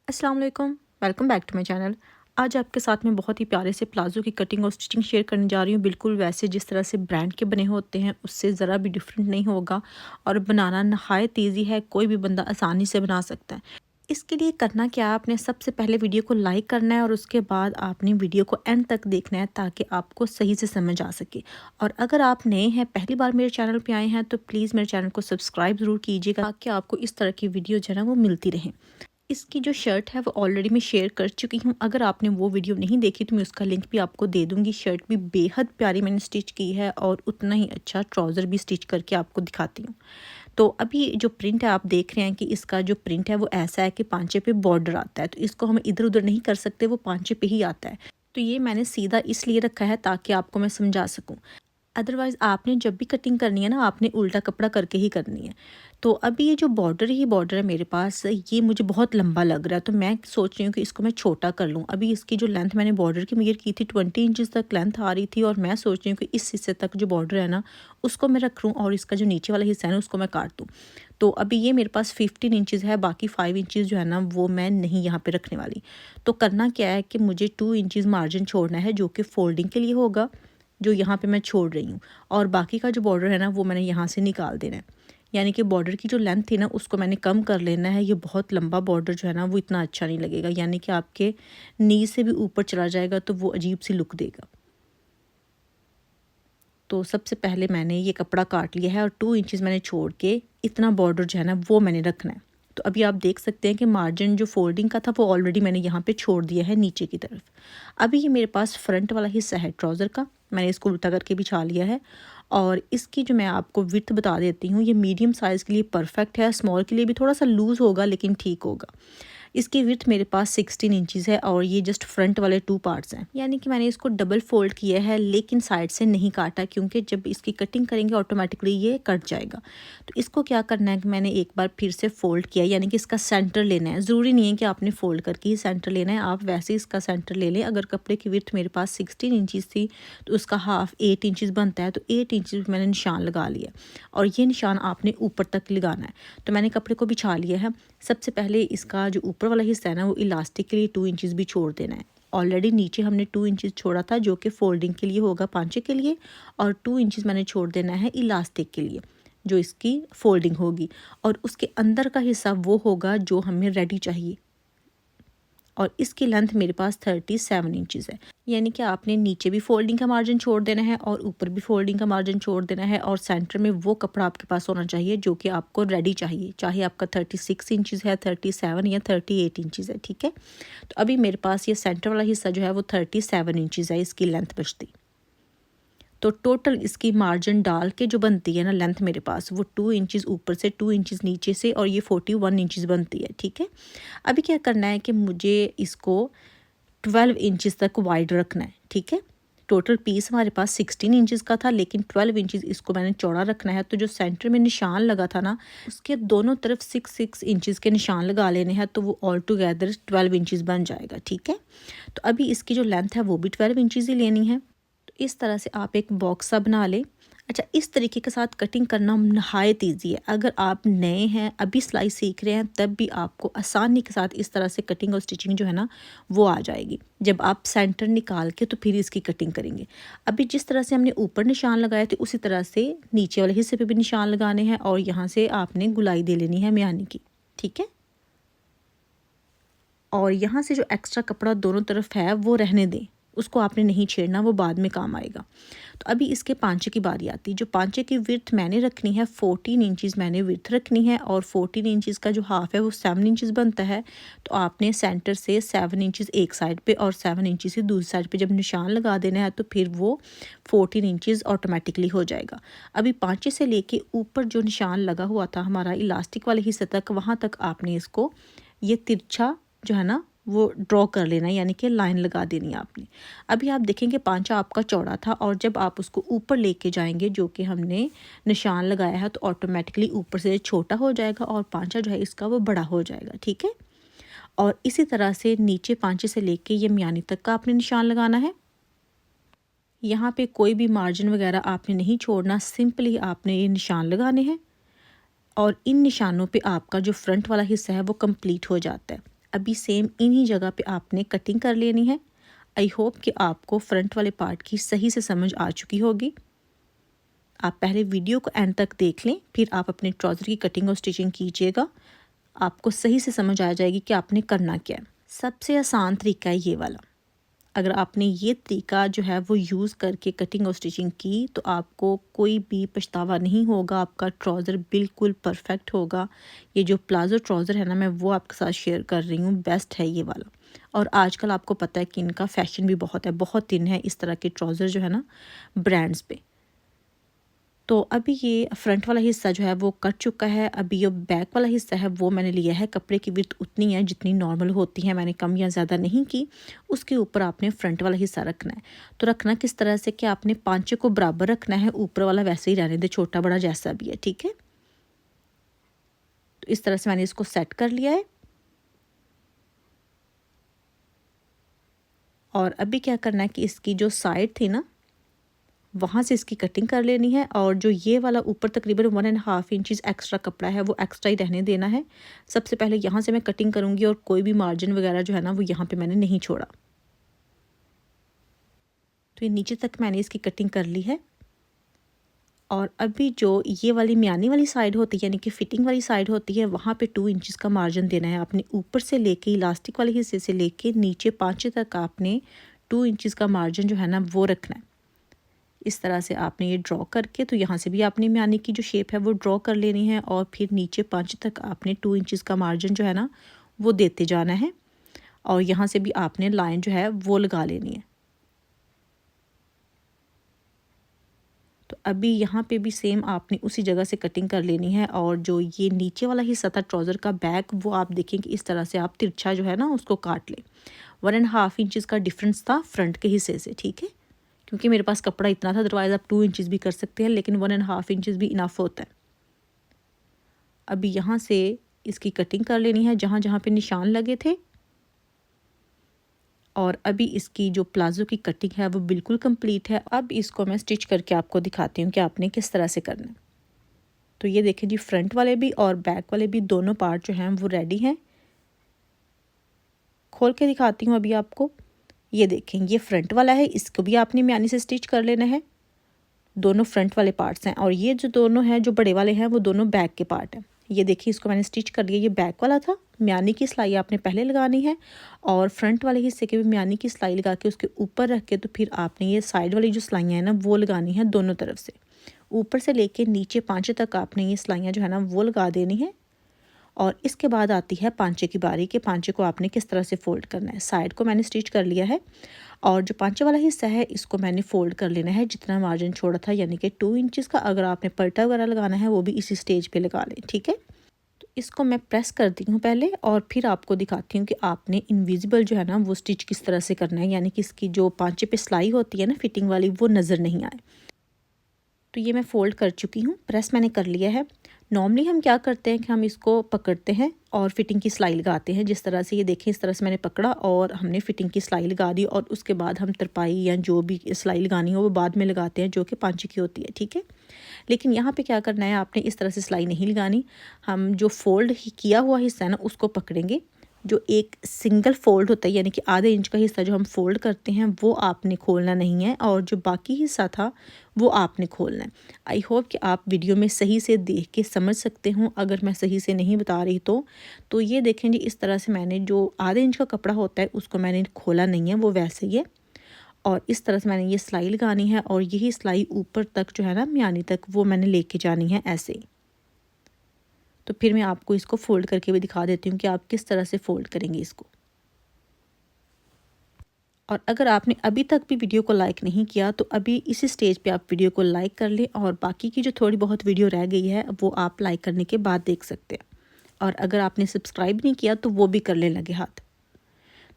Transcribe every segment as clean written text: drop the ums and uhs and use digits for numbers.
अस्सलाम वालेकुम, welcome back to my channel. आज आपके साथ में बहुत ही प्यारे से प्लाज़ो की कटिंग और स्टिचिंग शेयर करने जा रही हूँ। बिल्कुल वैसे जिस तरह से ब्रांड के बने होते हैं उससे ज़रा भी डिफरेंट नहीं होगा और बनाना नहायत ईज़ी है, कोई भी बंदा आसानी से बना सकता है। इसके लिए करना क्या है, आपने सबसे पहले वीडियो को लाइक करना है और उसके बाद आपने वीडियो को एंड तक देखना है ताकि आपको सही से समझ आ सके। और अगर आप नए हैं, पहली बार मेरे चैनल पे आए हैं, तो प्लीज़ मेरे चैनल को सब्सक्राइब ज़रूर कीजिएगा ताकि आपको इस तरह की वीडियो जो है ना वो मिलती रहें। इसकी जो शर्ट है वो ऑलरेडी मैं शेयर कर चुकी हूँ। अगर आपने वो वीडियो नहीं देखी तो मैं उसका लिंक भी आपको दे दूँगी। शर्ट भी बेहद प्यारी मैंने स्टिच की है और उतना ही अच्छा ट्राउज़र भी स्टिच करके आपको दिखाती हूँ। तो अभी जो प्रिंट है आप देख रहे हैं कि इसका जो प्रिंट है वो ऐसा है कि पांचे पे बॉर्डर आता है, तो इसको हम इधर-उधर नहीं कर सकते, वो पांचे पे ही आता है। तो ये मैंने सीधा इसलिए रखा है ताकि आपको मैं समझा सकूँ। अदरवाइज़ आपने जब भी कटिंग करनी है ना, आपने उल्टा कपड़ा करके ही करनी है। तो अभी ये जो बॉर्डर ही बॉर्डर है मेरे पास, ये मुझे बहुत लंबा लग रहा है, तो मैं सोच रही हूँ कि इसको मैं छोटा कर लूँ। अभी इसकी जो लेंथ मैंने बॉर्डर की मेज़र की थी 20 इंचज़ तक लेंथ आ रही थी और मैं सोच रही हूँ कि इस हिस्से तक जो बॉर्डर है ना, उसको मैं रख लूँ और इसका जो नीचे वाला हिस्सा है ना, उसको मैं काट दूँ। तो अभी ये मेरे पास 15 इंचज़ है, बाकी 5 इंचज़ जो है ना, वो मैं नहीं यहाँ पे रखने वाली। तो करना क्या है कि मुझे 2 इंचज़ मार्जिन छोड़ना है जो कि फ़ोल्डिंग के लिए होगा, जो यहाँ पे मैं छोड़ रही हूँ। और बाकी का जो बॉर्डर है ना, वो मैंने यहाँ से निकाल देना है। यानी कि बॉर्डर की जो लेंथ थी ना, उसको मैंने कम कर लेना है। ये बहुत लंबा बॉर्डर जो है ना, वो इतना अच्छा नहीं लगेगा, यानी कि आपके नी से भी ऊपर चला जाएगा तो वो अजीब सी लुक देगा। तो सबसे पहले मैंने ये कपड़ा काट लिया है और 2 इंचज़ मैंने छोड़ के इतना बॉर्डर जो है ना, वो मैंने रखना है। तो अभी आप देख सकते हैं कि मार्जिन जो फ़ोल्डिंग का था वो ऑलरेडी मैंने यहाँ पे छोड़ दिया है नीचे की तरफ। अभी ये मेरे पास फ्रंट वाला हिस्सा है ट्राउज़र का, मैंने इसको उल्टा करके बिछा लिया है। और इसकी जो मैं आपको विड्थ बता देती हूँ, ये मीडियम साइज़ के लिए परफ़ेक्ट है, स्मॉल के लिए भी थोड़ा-सा लूज़ होगा लेकिन ठीक होगा। इसकी विड्थ मेरे पास 16 इंचज़ है और ये जस्ट फ्रंट वाले 2 पार्ट्स हैं, यानी कि मैंने इसको डबल फ़ोल्ड किया है लेकिन साइड से नहीं काटा, क्योंकि जब इसकी कटिंग करेंगे ऑटोमेटिकली ये कट जाएगा। तो इसको क्या करना है कि मैंने एक बार फिर से फ़ोल्ड किया, यानी कि इसका सेंटर लेना है। ज़रूरी नहीं है कि आपने फ़ोल्ड करके ही सेंटर लेना है, आप वैसे ही इसका सेंटर ले लें। अगर कपड़े की विड्थ मेरे पास 16 इंचज़ थी तो उसका हाफ़ 8 इंचज़ बनता है, तो 8 इंचज़ मैंने निशान लगा लिया और ये निशान आपने ऊपर तक लगाना है। तो मैंने कपड़े को बिछा लिया है। सबसे पहले इसका जो ऊपर वाला हिस्सा है ना, वो इलास्टिक के लिए 2 इंचज़ भी छोड़ देना है। ऑलरेडी नीचे हमने 2 इंचज़ छोड़ा था जो कि फ़ोल्डिंग के लिए होगा पांचे के लिए, और 2 इंचज़ मैंने छोड़ देना है इलास्टिक के लिए, जो इसकी फ़ोल्डिंग होगी। और उसके अंदर का हिस्सा वो होगा जो हमें रेडी चाहिए। और इसकी लेंथ मेरे पास 37 इंचज़ है, यानी कि आपने नीचे भी फोल्डिंग का मार्जिन छोड़ देना है और ऊपर भी फोल्डिंग का मार्जिन छोड़ देना है, और सेंटर में वो कपड़ा आपके पास होना चाहिए जो कि आपको रेडी चाहिए, चाहे आपका 36 इंचज़ है, 37 या 38 इंचज़ है, ठीक है। तो अभी मेरे पास ये सेंटर वाला हिस्सा जो है वो 37 इंचज़ है इसकी लेंथ बचती। तो टोटल इसकी मार्जिन डाल के जो बनती है ना लेंथ मेरे पास, वो 2 इंचज़ ऊपर से, 2 इंचज़ नीचे से, और ये 41 इंचज़ बनती है, ठीक है। अभी क्या करना है कि मुझे इसको 12 इंचज़ तक वाइड रखना है, ठीक है। टोटल पीस हमारे पास 16 इंचज़ का था लेकिन 12 इंचज़ इसको मैंने चौड़ा रखना है। तो जो सेंटर में निशान लगा था ना, उसके दोनों तरफ 6-6 इंचज़ के निशान लगा लेने हैं, तो वो ऑल टुगेदर 12 इंचज़ बन जाएगा, ठीक है। तो अभी इसकी जो लेंथ है वो भी 12 इंचज़ ही लेनी है। तो इस तरह से आप एक बॉक्स सा बना लें। अच्छा, इस तरीके के साथ कटिंग करना नहायत ईजी है। अगर आप नए हैं, अभी सिलाई सीख रहे हैं, तब भी आपको आसानी के साथ इस तरह से कटिंग और स्टिचिंग जो है ना, वो आ जाएगी जब आप सेंटर निकाल के तो फिर इसकी कटिंग करेंगे। अभी जिस तरह से हमने ऊपर निशान लगाए थे उसी तरह से नीचे वाले हिस्से पे भी निशान लगाने हैं और यहाँ से आपने गुलाई दे लेनी है म्यानी की, ठीक है। और यहाँ से जो एक्स्ट्रा कपड़ा दोनों तरफ है वो रहने दें, उसको आपने नहीं छेड़ना, वो बाद में काम आएगा। तो अभी इसके पांचे की बारी आती है। जो पांचे की विड्थ मैंने रखनी है 14 इंचज़ मैंने विड्थ रखनी है, और 14 इंचज़ का जो हाफ़ है वो 7 इंचज़ बनता है। तो आपने सेंटर से 7 इंचज़ एक साइड पे और 7 इंचज़ से दूसरी साइड पे जब निशान लगा देना है, तो फिर वो 14 इंचज़ ऑटोमेटिकली हो जाएगा। अभी पांचे से लेके ऊपर जो निशान लगा हुआ था हमारा इलास्टिक वाले हिस्से तक, वहाँ तक आपने इसको ये तिरछा जो है ना वो ड्रॉ कर लेना है, यानी कि लाइन लगा देनी है आपने। अभी आप देखेंगे पांचा आपका चौड़ा था, और जब आप उसको ऊपर लेके जाएंगे जो कि हमने निशान लगाया है, तो ऑटोमेटिकली ऊपर से छोटा हो जाएगा और पांचा जो है इसका वो बड़ा हो जाएगा, ठीक है। और इसी तरह से नीचे पांचे से लेके ये म्यानी तक का आपने निशान लगाना है। यहाँ पे कोई भी मार्जिन वगैरह आपने नहीं छोड़ना, सिंपली आपने ये निशान लगाने हैं और इन निशानों पे आपका जो फ्रंट वाला हिस्सा है वो कंप्लीट हो जाता है। अभी सेम इन्हीं जगह पे आपने कटिंग कर लेनी है। आई होप कि आपको फ्रंट वाले पार्ट की सही से समझ आ चुकी होगी। आप पहले वीडियो को एंड तक देख लें, फिर आप अपने ट्राउज़र की कटिंग और स्टिचिंग कीजिएगा। आपको सही से समझ आ जाएगी कि आपने करना क्या है। सबसे आसान तरीका है ये वाला। अगर आपने ये तरीका जो है वो यूज़ करके कटिंग और स्टिचिंग की तो आपको कोई भी पछतावा नहीं होगा। आपका ट्राउज़र बिल्कुल परफेक्ट होगा। ये जो प्लाज़ो ट्राउज़र है ना, मैं वो आपके साथ शेयर कर रही हूँ, बेस्ट है ये वाला। और आजकल आपको पता है कि इनका फ़ैशन भी बहुत है, बहुत इन है इस तरह के ट्राउज़र जो है ना ब्रांड्स पे। तो अभी ये फ्रंट वाला हिस्सा जो है वो कट चुका है। अभी ये बैक वाला हिस्सा है वो मैंने लिया है, कपड़े की विड्थ उतनी है जितनी नॉर्मल होती है, मैंने कम या ज़्यादा नहीं की। उसके ऊपर आपने फ्रंट वाला हिस्सा रखना है। तो रखना किस तरह से कि आपने पांचे को बराबर रखना है, ऊपर वाला वैसे ही रहने दे, छोटा बड़ा जैसा भी है, ठीक है। तो इस तरह से मैंने इसको सेट कर लिया है। और अभी क्या करना है कि इसकी जो साइड थी ना, वहाँ से इसकी कटिंग कर लेनी है। और जो ये वाला ऊपर तकरीबन 1.5 इंचज़ एक्स्ट्रा कपड़ा है वो एक्स्ट्रा ही रहने देना है। सबसे पहले यहाँ से मैं कटिंग करूँगी और कोई भी मार्जिन वगैरह जो है ना वो यहाँ पे मैंने नहीं छोड़ा। तो ये नीचे तक मैंने इसकी कटिंग कर ली है। और अभी जो ये वाली म्यानी वाली साइड होती है, यानी कि फिटिंग वाली साइड होती है, वहाँ पे 2 इंचज़ का मार्जिन देना है आपने। ऊपर से लेके इलास्टिक वाले हिस्से से लेके नीचे पाँचे तक आपने 2 इंचज़ का मार्जिन जो है ना वो रखना है। इस तरह से आपने ये ड्रॉ करके, तो यहाँ से भी आपने म्यानी की जो शेप है वो ड्रॉ कर लेनी है। और फिर नीचे 5 तक आपने 2 इंचज़ का मार्जिन जो है ना वो देते जाना है। और यहाँ से भी आपने लाइन जो है वो लगा लेनी है। तो अभी यहाँ पे भी सेम आपने उसी जगह से कटिंग कर लेनी है। और जो ये नीचे वाला हिस्सा था ट्राउज़र का बैक, वो आप देखें कि इस तरह से आप तिरछा जो है ना उसको काट लें। 1.5 इंचज़ का डिफरेंस था फ्रंट के हिस्से से, ठीक है। क्योंकि मेरे पास कपड़ा इतना था, अदरवाइज़ आप 2 इंचज़ भी कर सकते हैं, लेकिन 1.5 इंचज़ भी इनफ होता है। अभी यहाँ से इसकी कटिंग कर लेनी है जहाँ जहाँ पे निशान लगे थे। और अभी इसकी जो प्लाज़ो की कटिंग है वो बिल्कुल कंप्लीट है। अब इसको मैं स्टिच करके आपको दिखाती हूँ कि आपने किस तरह से करना है। तो ये देखें जी, फ्रंट वाले भी और बैक वाले भी दोनों पार्ट जो हैं वो रेडी हैं। खोल के दिखाती हूँ अभी आपको। ये देखें, ये फ्रंट वाला है, इसको भी आपने म्यानी से स्टिच कर लेना है। दोनों फ्रंट वाले पार्ट्स हैं। और ये जो दोनों हैं जो बड़े वाले हैं वो दोनों बैक के पार्ट हैं। ये देखिए, इसको मैंने स्टिच कर लिया। ये बैक वाला था, म्यानी की सिलाई आपने पहले लगानी है। और फ्रंट वाले हिस्से के भी म्यानी की सिलाई लगा के उसके ऊपर रख के, तो फिर आपने ये साइड वाली जो सिलाइयाँ हैं ना वो लगानी है दोनों तरफ से। ऊपर से लेके नीचे पाँचे तक आपने ये सिलाइयाँ जो है ना वो लगा देनी है। और इसके बाद आती है पांचे की बारी के पांचे को आपने किस तरह से फ़ोल्ड करना है। साइड को मैंने स्टिच कर लिया है। और जो पांचे वाला हिस्सा है इसको मैंने फ़ोल्ड कर लेना है जितना मार्जिन छोड़ा था, यानी कि 2 इंचज़ का। अगर आपने पल्टा वगैरह लगाना है वो भी इसी स्टेज पे लगा लें, ठीक है। तो इसको मैं प्रेस करती हूँ पहले, और फिर आपको दिखाती हूँ कि आपने इनविजिबल जो है ना वो स्टिच किस तरह से करना है, यानी कि इसकी जो पांचे पे सिलाई होती है ना फिटिंग वाली, वो नज़र नहीं आए। तो ये मैं फ़ोल्ड कर चुकी हूँ, प्रेस मैंने कर लिया है। नॉर्मली हम क्या करते हैं कि हम इसको पकड़ते हैं और फिटिंग की सिलाई लगाते हैं। जिस तरह से ये देखें, इस तरह से मैंने पकड़ा और हमने फिटिंग की सिलाई लगा दी। और उसके बाद हम तरपाई या जो भी सिलाई लगानी हो वो बाद में लगाते हैं, जो कि पांचे की होती है, ठीक है। लेकिन यहाँ पे क्या करना है, आपने इस तरह से सिलाई नहीं लगानी। हम जो फ़ोल्ड किया हुआ हिस्सा है ना उसको पकड़ेंगे। जो एक सिंगल फ़ोल्ड होता है, यानी कि आधे इंच का हिस्सा जो हम फ़ोल्ड करते हैं वो आपने खोलना नहीं है। और जो बाकी हिस्सा था वो आपने खोलना है। आई होप कि आप वीडियो में सही से देख के समझ सकते हो। अगर मैं सही से नहीं बता रही तो ये देखें जी, इस तरह से मैंने जो आधे इंच का कपड़ा होता है उसको मैंने खोला नहीं है, वो वैसे ही है। और इस तरह से मैंने ये सिलाई लगानी है। और यही सिलाई ऊपर तक जो है ना म्यानी तक, वो मैंने लेके जानी है ऐसे ही। तो फिर मैं आपको इसको फ़ोल्ड करके भी दिखा देती हूँ कि आप किस तरह से फ़ोल्ड करेंगे इसको। और अगर आपने अभी तक भी वीडियो को लाइक नहीं किया तो अभी इसी स्टेज पे आप वीडियो को लाइक कर लें। और बाकी की जो थोड़ी बहुत वीडियो रह गई है वो आप लाइक करने के बाद देख सकते हैं। और अगर आपने सब्सक्राइब नहीं किया तो वो भी कर लें लगे हाथ।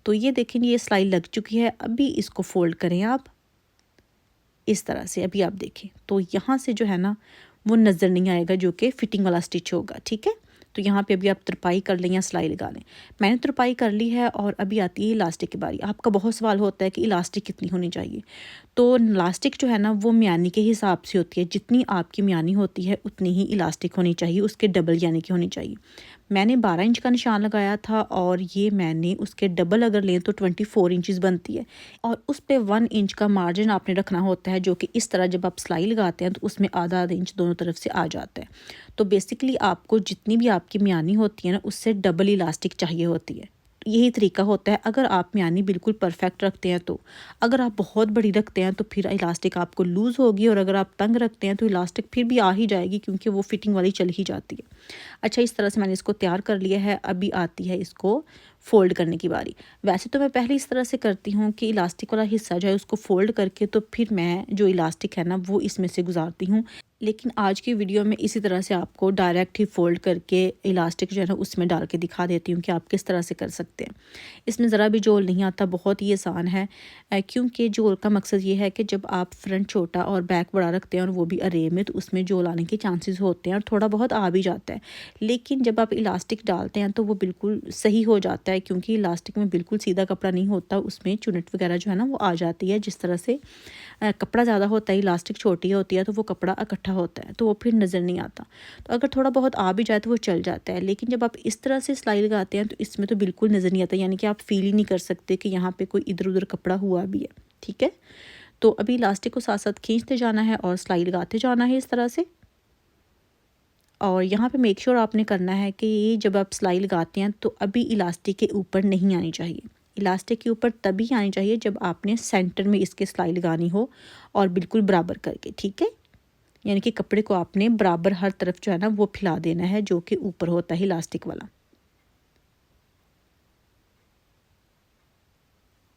तो ये देखें, ये सिलाई लग चुकी है। अभी इसको फ़ोल्ड करें आप इस तरह से। अभी आप देखें तो यहाँ से जो है ना वो नज़र नहीं आएगा, जो कि फ़िटिंग वाला स्टिच होगा, ठीक है। तो यहाँ पे अभी आप तरपाई कर लें या सिलाई लगा लें। मैंने तरपाई कर ली है। और अभी आती है इलास्टिक की बारी। आपका बहुत सवाल होता है कि इलास्टिक कितनी होनी चाहिए। तो इलास्टिक जो है ना वो म्यानी के हिसाब से होती है। जितनी आपकी म्यानी होती है उतनी ही इलास्टिक होनी चाहिए, उसके डबल यानी कि होनी चाहिए। मैंने 12 इंच का निशान लगाया था और ये मैंने उसके डबल अगर लें तो 24 इंचेस बनती है। और उस पे 1 इंच का मार्जिन आपने रखना होता है, जो कि इस तरह जब आप सिलाई लगाते हैं तो उसमें आधा आधा इंच दोनों तरफ से आ जाता है। तो बेसिकली आपको जितनी भी आपकी म्यानी होती है ना, उससे डबल इलास्टिक चाहिए होती है। यही तरीका होता है अगर आप म्यानी बिल्कुल परफेक्ट रखते हैं तो। अगर आप बहुत बड़ी रखते हैं तो फिर इलास्टिक आपको लूज़ होगी, और अगर आप तंग रखते हैं तो इलास्टिक फिर भी आ ही जाएगी, क्योंकि वो फिटिंग वाली चल ही जाती है। अच्छा, इस तरह से मैंने इसको तैयार कर लिया है। अभी आती है इसको फ़ोल्ड करने की बारी। वैसे तो मैं पहले इस तरह से करती हूँ कि इलास्टिक वाला हिस्सा जो है उसको फ़ोल्ड करके तो फिर मैं जो इलास्टिक है ना वो इसमें से गुजारती हूँ। लेकिन आज की वीडियो में इसी तरह से आपको डायरेक्ट ही फ़ोल्ड करके इलास्टिक जो है ना उसमें डाल के दिखा देती हूँ कि आप किस तरह से कर सकते हैं। इसमें ज़रा भी जोल नहीं आता, बहुत ही आसान है। क्योंकि जोल का मकसद ये है कि जब आप फ्रंट छोटा और बैक बड़ा रखते हैं और वो भी अरे में, तो उसमें जोल आने के चांसेस होते हैं और थोड़ा बहुत आ भी जाता है। लेकिन जब आप इलास्टिक डालते हैं तो वो बिल्कुल सही हो जाता है, क्योंकि इलास्टिक में बिल्कुल सीधा कपड़ा नहीं होता, उसमें चुनट वगैरह जो है ना वो आ जाती है। जिस तरह से कपड़ा ज़्यादा होता है, इलास्टिक छोटी होती है, तो वो कपड़ा इकट्ठा होता है तो वो फिर नज़र नहीं आता। तो अगर थोड़ा बहुत आ भी जाए तो वो चल जाता है। लेकिन जब आप इस तरह से सिलाई लगाते हैं तो इसमें तो बिल्कुल नज़र नहीं आता, यानी कि आप फील ही नहीं कर सकते कि यहाँ पे कोई इधर उधर कपड़ा हुआ भी है। ठीक है, तो अभी इलास्टिक को साथ साथ खींचते जाना है और सिलाई लगाते जाना है इस तरह से। और यहाँ पे मेक श्योर आपने करना है कि जब आप सिलाई लगाते हैं तो अभी इलास्टिक के ऊपर नहीं आनी चाहिए। इलास्टिक के ऊपर तभी आनी चाहिए जब आपने सेंटर में इसके सिलाई लगानी हो, और बिल्कुल बराबर करके। ठीक है, यानी कि कपड़े को आपने बराबर हर तरफ जो है ना वो फैला देना है, जो कि ऊपर होता है इलास्टिक वाला।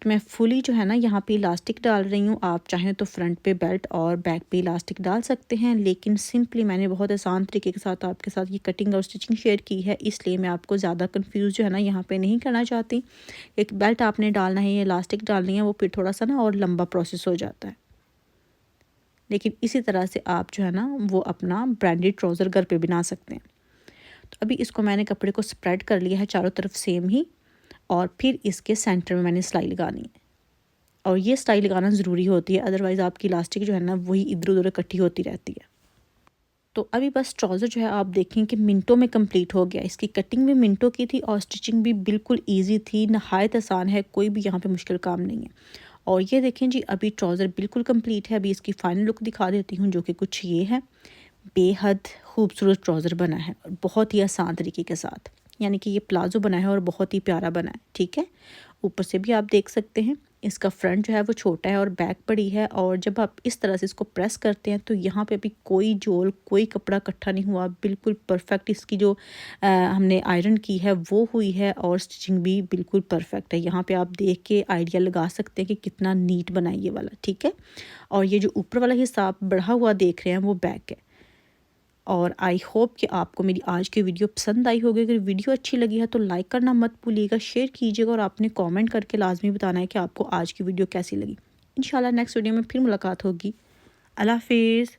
मैं फुली जो है ना यहाँ पे इलास्टिक डाल रही हूँ। आप चाहें तो फ्रंट पे बेल्ट और बैक पे इलास्टिक डाल सकते हैं, लेकिन सिंपली मैंने बहुत आसान तरीके के साथ आपके साथ ये कटिंग और स्टिचिंग शेयर की है, इसलिए मैं आपको ज़्यादा कंफ्यूज जो है ना यहाँ पे नहीं करना चाहती। एक बेल्ट आपने डालना है या इलास्टिक डालनी है, वो फिर थोड़ा सा ना और लंबा प्रोसेस हो जाता है। लेकिन इसी तरह से आप जो है ना वो अपना ब्रांडेड ट्राउज़र घर पे बना सकते हैं। तो अभी इसको मैंने कपड़े को स्प्रेड कर लिया है चारों तरफ सेम ही, और फिर इसके सेंटर में मैंने सिलाई लगानी है। और ये सिलाई लगाना ज़रूरी होती है, अदरवाइज़ आपकी इलास्टिक जो है ना वही इधर उधर इकट्ठी होती रहती है। तो अभी बस ट्राउज़र जो है आप देखें कि मिनटों में कंप्लीट हो गया। इसकी कटिंग भी मिनटों की थी और स्टिचिंग भी बिल्कुल ईजी थी, नहायत आसान है, कोई भी यहाँ पे मुश्किल काम नहीं है। और ये देखें जी, अभी ट्राउज़र बिल्कुल कंप्लीट है। अभी इसकी फ़ाइनल लुक दिखा देती हूँ, जो कि कुछ ये है। बेहद खूबसूरत ट्राउज़र बना है और बहुत ही आसान तरीके के साथ, यानी कि ये प्लाजो बना है और बहुत ही प्यारा बना है। ठीक है, ऊपर से भी आप देख सकते हैं इसका फ्रंट जो है वो छोटा है और बैक बड़ी है। और जब आप इस तरह से इसको प्रेस करते हैं तो यहाँ पे अभी कोई जोल, कोई कपड़ा इकट्ठा नहीं हुआ, बिल्कुल परफेक्ट इसकी जो हमने आयरन की है वो हुई है, और स्टिचिंग भी बिल्कुल परफेक्ट है। यहाँ पे आप देख के आइडिया लगा सकते हैं कि कितना नीट बना है ये वाला। ठीक है, और ये जो ऊपर वाला हिस्सा आप बढ़ा हुआ देख रहे हैं वो बैक है। और आई होप कि आपको मेरी आज की वीडियो पसंद आई होगी। अगर वीडियो अच्छी लगी है तो लाइक करना मत भूलिएगा, शेयर कीजिएगा, और आपने कमेंट करके लाजमी बताना है कि आपको आज की वीडियो कैसी लगी। इंशाल्लाह नेक्स्ट वीडियो में फिर मुलाकात होगी। अल्लाह हाफिज़।